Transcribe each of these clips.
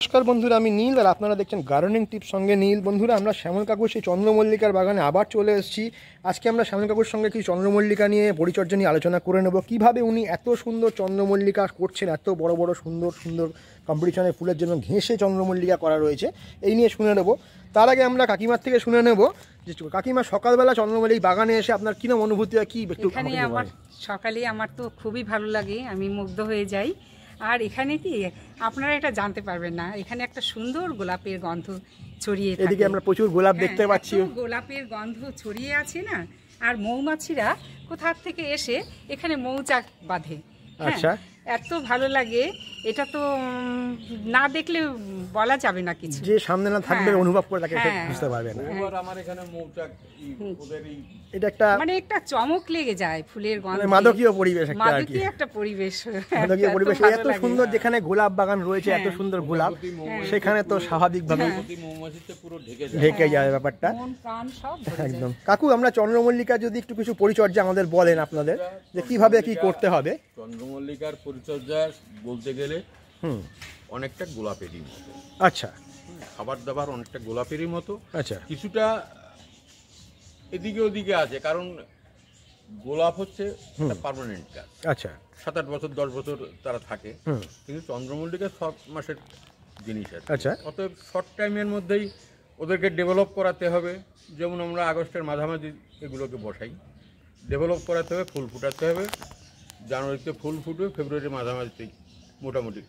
নমস্কার বন্ধুরা, আমি নীল আর আপনারা দেখছেন গার্ডেনিং টিপস সঙ্গে নীল। বন্ধুরা, আমরা শ্যামল কাকুর সেই চন্দ্রমল্লিকার বাগানে আবার চলে এসেছি। আজকে আমরা শ্যামল কাকুর সঙ্গে কিছু চন্দ্রমল্লিকা নিয়ে পরিচর্যা নিয়ে আলোচনা করে নেব, কীভাবে উনি এত সুন্দর চন্দ্রমল্লিকা করছেন, এত বড় বড় সুন্দর সুন্দর কম্পিটিশনের ফুলের জন্য ঘেঁষে চন্দ্রমল্লিকা করা রয়েছে, এই নিয়ে শুনে নেব। তার আগে আমরা কাকিমার থেকে শুনে নেব যে কাকিমা, সকালবেলা চন্দ্রমল্লিক বাগানে এসে আপনার কিরকম অনুভূতি হয়, কি একটু সকালে আমার তো খুবই ভালো লাগে, আমি মুগ্ধ হয়ে যাই। আর এখানে কি আপনারা এটা জানতে পারবেন না, এখানে একটা সুন্দর গোলাপের গন্ধ ছড়িয়ে থাকে। এদিকে আমরা প্রচুর গোলাপ দেখতে পাচ্ছি, গোলাপের গন্ধ ছড়িয়ে আছে না। আর মৌমাছিরা কোথা থেকে এসে এখানে মৌচাক বাঁধে। আচ্ছা, এত ভালো লাগে, এটা তো না দেখলে বলা যাবে না কিছু। যে সামনে না থাকবে অনুভব করে তাকে বুঝতে পারবে না। আমার এখানে মৌচাক এটা একটা মানে একটা চমক লেগে যায় ফুলের গন্ধে, মাদকীয় পরিবেশ, মাদকীয় একটা পরিবেশ, মাদকীয় পরিবেশ। এত সুন্দর যেখানে গোলাপ বাগান রয়েছে, এত সুন্দর গোলাপ, সেখানে তো স্বাভাবিকভাবে ঢেকে যায় ব্যাপারটা একদম। কাকু, আমরা চন্দ্রমল্লিকা যদি একটু কিছু পরিচর্যা আমাদের বলেন আপনাদের, যে কিভাবে কি করতে হবে। চন্দ্রমল্লিকার পরিচর্যা বলতে গেলে অনেকটা গোলাপেরই মতো। আচ্ছা, খাবার দাবার অনেকটা গোলাপেরই মতো। আচ্ছা, কিছুটা এদিকে ওদিকে আছে, কারণ গোলাপ হচ্ছে পার্মানেন্ট গাছ। আচ্ছা, 7-8 বছর 10 বছর তারা থাকে, কিন্তু চন্দ্রমল্লিকা 6 মাসের জিনিস আছে। আচ্ছা, অতএব শর্ট টাইমের মধ্যেই ওদেরকে ডেভেলপ করাতে হবে। যেমন আমরা আগস্টের মাঝামাঝি এগুলোকে বসাই, ডেভেলপ করাতে হবে, ফুল ফুটাতে হবে। জানুয়ারিতে ফুল ফুটবে, ফেব্রুয়ারির মাঝামাঝিতেই মোটামুটি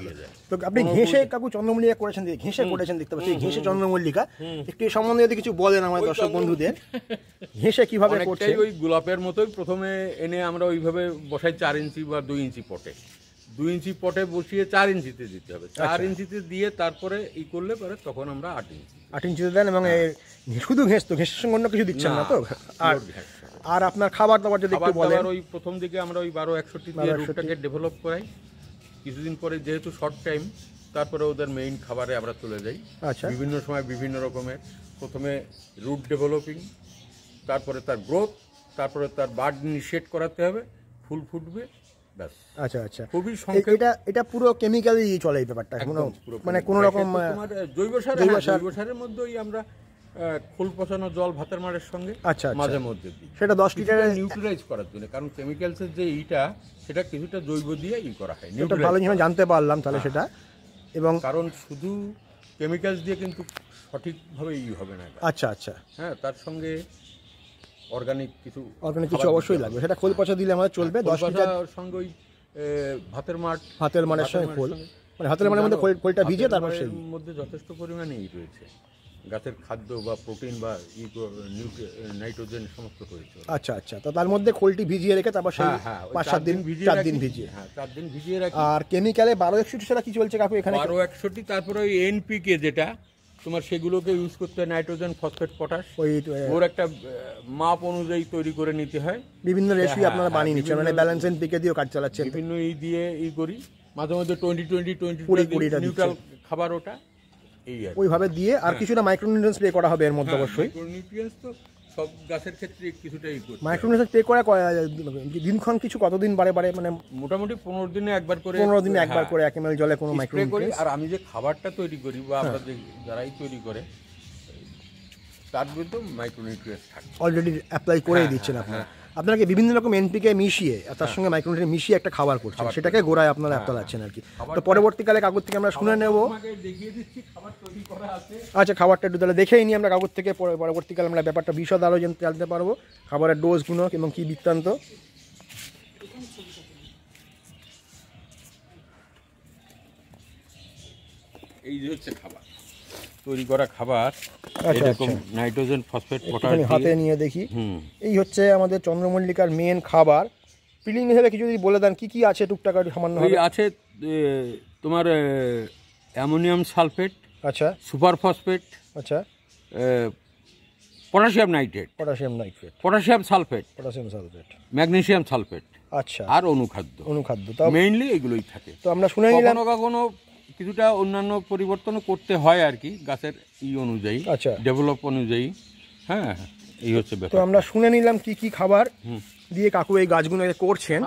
দিয়ে যায়। তো আপনি ঘেঁষে কাকু চন্দ্রমল্লিকা করেছেন, ঘেঁষে করেছেন দেখতে পাচ্ছি, ঘেঁষে চন্দ্রমল্লিকা একটু এই সম্বন্ধে যদি কিছু বলেন আমার দর্শক বন্ধুদের, ঘেঁষে কিভাবে করছেন। ওই গোলাপের মতোই প্রথমে এনে আমরা ওইভাবে বসাই 4 ইঞ্চি বা 2 ইঞ্চি পটে। 2 ইঞ্চি পটে বসিয়ে 4 ইঞ্চিতে দিতে হবে। 4 ইঞ্চিতে দিয়ে তারপরে ই করলে পরে তখন আমরা 8 ইঞ্চিতে দেন। এবং শুধু ঘেঁষ তো, ঘেঁষের সঙ্গে অন্য কিছু দিচ্ছেন না তো? আর আপনার খাবার দাবার যদি একটু বলেন। ওই প্রথম দিকে আমরা ওই 12-61 দিয়ে রুটটাকে ডেভেলপ করাই। কিছুদিন পরে যেহেতু শর্ট টাইম, তারপরে ওদের মেইন খাবারে আমরা চলে যাই। আচ্ছা, বিভিন্ন সময় বিভিন্ন রকমের, প্রথমে রুট ডেভেলপিং, তারপরে তার গ্রোথ, তারপরে তার বার্ড ইনিশিয়েট করাতে হবে, ফুল ফুটবে, ব্যাস। আচ্ছা আচ্ছা, খুবই এটা পুরো কেমিক্যালি চলে এই ব্যাপারটা, মানে কোনো রকম জৈব সারের মধ্যেই আমরা খোল পচানো জল ভাতের মারের সঙ্গে মাঝে মধ্যে দিই, সেটা 10 লিটারে নিউট্রালাইজ করার জন্য। কারণ কেমিক্যালসের যে ইটা, সেটা কিছুটা জৈব দিয়ে ই করা হয়। এটা ভালোভাবে জানতে পারলাম তাহলে সেটা। এবং কারণ শুধু কেমিক্যালস দিয়ে কিন্তু সঠিকভাবে ই হবে না। আচ্ছা আচ্ছা, হ্যাঁ, তার সঙ্গে অর্গানিক কিছু অবশ্যই লাগবে। সেটা খোল পচা দিলে আমাদের চলবে। 10 লিটার সঙ্গে ওই ভাতের মারের সঙ্গে খোল, মানে ভাতের মারের মধ্যে খোলটা ভিজে তারপর সেই মধ্যে যথেষ্ট পরিমাণে ই রয়েছে, গাছের খাদ্য বা প্রোটিন বা নাইট্রোজেন সমস্ত রয়েছে। আচ্ছা আচ্ছা, তো তার মধ্যে খোলটি ভিজিয়ে রেখে তারপর সেই 5-7 দিন 4 দিন ভিজিয়ে, 4 দিন ভিজিয়ে রাখি। আর কেমিক্যালে 1261 ছাড়া কি চলছে কাকু এখানে? 1261, তারপরে ওই এনপিকে যেটা তোমার, সেগুলোকে ইউজ করতে হয়। নাইট্রোজেন, ফসফেট, পটাশ, ওর একটা মাপ অনুযায়ী তৈরি করে নিতে হয়। বিভিন্ন রেসিপি আপনারা বানিয়ে নিচ্ছেন, মানে ব্যালেন্স এনপিকে দিয়েও কাজ চালাচ্ছেন। বিভিন্ন ই দিয়ে ই করি, মাঝে মধ্যে 20-20 নিউট্রাল খাবার, ওটা ওইভাবে দিয়ে। আর কিছুটা মাইক্রোনিউট্রিয়েন্টস স্প্রে করা হবে এর মধ্যে অবশ্যই। মাইক্রোনিউট্রিয়েন্টস তো সব গাছের ক্ষেত্রে কিছুটাই করতে। মাইক্রোনিউট্রিয়েন্টস স্প্রে করা দিনক্ষণ কিছু কতদিন বারে বারে, মানে মোটামুটি 15 দিনে একবার করে, 15 দিনে একবার করে 1 ml জলে কোনো মাইক্রোনিউট্রিয়েন্টস। আর আমি যে খাবারটা তৈরি করি বা আমরা যারাই তৈরি করে, তার মধ্যে মাইক্রোনিউট্রিয়েন্টস থাকে, অলরেডি অ্যাপ্লাই করেই দিচ্ছেন আপনারা। আপনাকে বিভিন্ন রকম এনপিকে মিশিয়ে তার সঙ্গে মাইক্রোনিউট্রিয়েন্ট মিশিয়ে একটা খাবার করছেন, সেটাকে গোড়ায় আপনারা অ্যাপ্লাচ্ছেন আর কি। তো পরবর্তীকালে কাগজ থেকে আমরা শুনে নেব। আচ্ছা, খাবারটা একটু তাহলে দেখেই নিই আমরা কাগজ থেকে, পরবর্তীকালে আমরা ব্যাপারটা বিশদ আরও জানতে পারবো, খাবারের ডোজগুলো এবং কী বৃত্তান্ত। এই যে হচ্ছে খাবার, তৈরি করা খাবার, এরকম নাইট্রোজেন, ফসফেট, পটাশ হাতে নিয়ে দেখি। এই হচ্ছে আমাদের চন্দ্রমল্লিকার মেন খাবার। পিলিং হিসেবে কিছু যদি বলে দেন, কি কি আছে টুকটাক সামান্য? আছে তোমার অ্যামোনিয়াম সালফেট, আচ্ছা, সুপার ফসফেট, আচ্ছা, potassium nitrate, potassium sulphate, magnesium sulphate, আচ্ছা, আর অনুখাদ্য তাও মেইনলি এগুলোই থাকে। তো আমরা শুনে নিলাম কখনো কিছুটা অন্যান্য পরিবর্তনও করতে হয় আর কি, গাছের ই অনুযায়ী, আচ্ছা, ডেভেলপ অনুযায়ী। হ্যাঁ, এই হচ্ছে ব্যাপার। তো আমরা শুনে নিলাম কি কি খাবার দিয়ে কাকু এই গাছগুলো করছেন।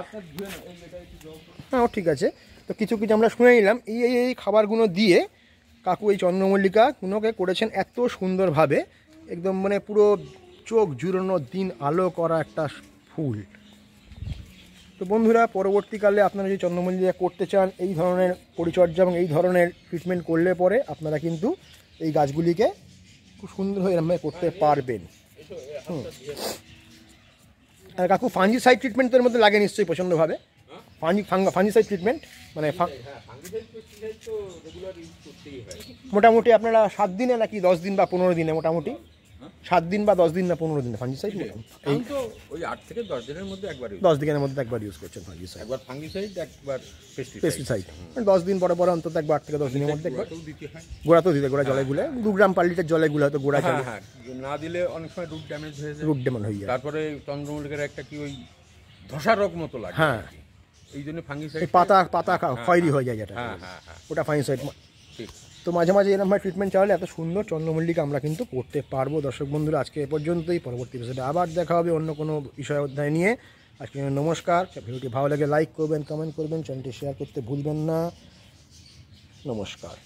হ্যাঁ, ঠিক আছে। তো কিছু কিছু আমরা শুনে নিলাম, এই খাবারগুলো দিয়ে কাকু এই চন্দ্রমল্লিকাগুলোকে করেছেন এত সুন্দরভাবে, একদম মানে পুরো চোখ জুড়ানো, দিন আলো করা একটা ফুল। তো বন্ধুরা, পরবর্তীকালে আপনারা যদি চন্দ্রমল্লিকা করতে চান, এই ধরনের পরিচর্যা এবং এই ধরনের ট্রিটমেন্ট করলে পরে আপনারা কিন্তু এই গাছগুলিকে খুব সুন্দরভাবে এরকমভাবে করতে পারবেন। আর কাকু ফাঞ্জিসাইড ট্রিটমেন্ট তো এর মধ্যে লাগে নিশ্চয়ই প্রচণ্ডভাবে, ফাঞ্জিসাইড ট্রিটমেন্ট মানে মোটামুটি আপনারা 7 দিনে নাকি 10 দিন বা 15 দিনে, মোটামুটি 7 দিন বা 10 দিন না 15 দিনে ফাঞ্জিসাইড, এই তো ওই 8 থেকে 10 দিনের মধ্যে একবার 10 দিনের মধ্যে একবার ইউজ করছেন ফাঞ্জিসাইড, একবার ফাঙ্গিসাইড, একবার পেস্টিসাইড। 10 দিন পরে পরে অন্তত একবার 8 থেকে 10 দিনের মধ্যে একবার দিতে হয়। গোড়াতেও দিতে, গোড়া জলে গুলে 2 গ্রাম পার লিটার জলে গুলে হয়তো গোড়া জলে হ্যাঁ, না দিলে অনেক সময় রুট ড্যামেজ হয়ে যায়, রুট ডেমন হয়ে যায়। তারপরে চন্দ্রমল্লিকার একটা কি ওই ধসা রোগ মতো লাগে, হ্যাঁ, এই জন্য ফাঙ্গিসাইড, এই পাতা খয়েরি হয়ে যায় যেটা, হ্যাঁ হ্যাঁ হ্যাঁ ওটা ফাঞ্জিসাইড। ঠিক। তো মাঝে মাঝে এরকমভাবে ট্রিটমেন্ট চালালে এত সুন্দর চন্দ্রমল্লিকা আমরা কিন্তু করতে পারবো। দর্শক বন্ধুরা, আজকে এ পর্যন্তই। পরবর্তী এপিসোডে আবার দেখা হবে অন্য কোনো বিষয় অধ্যায় নিয়ে। আজকে নমস্কার। ভিডিওটি ভালো লাগে লাইক করবেন, কমেন্ট করবেন, চ্যানেলটি শেয়ার করতে ভুলবেন না। নমস্কার।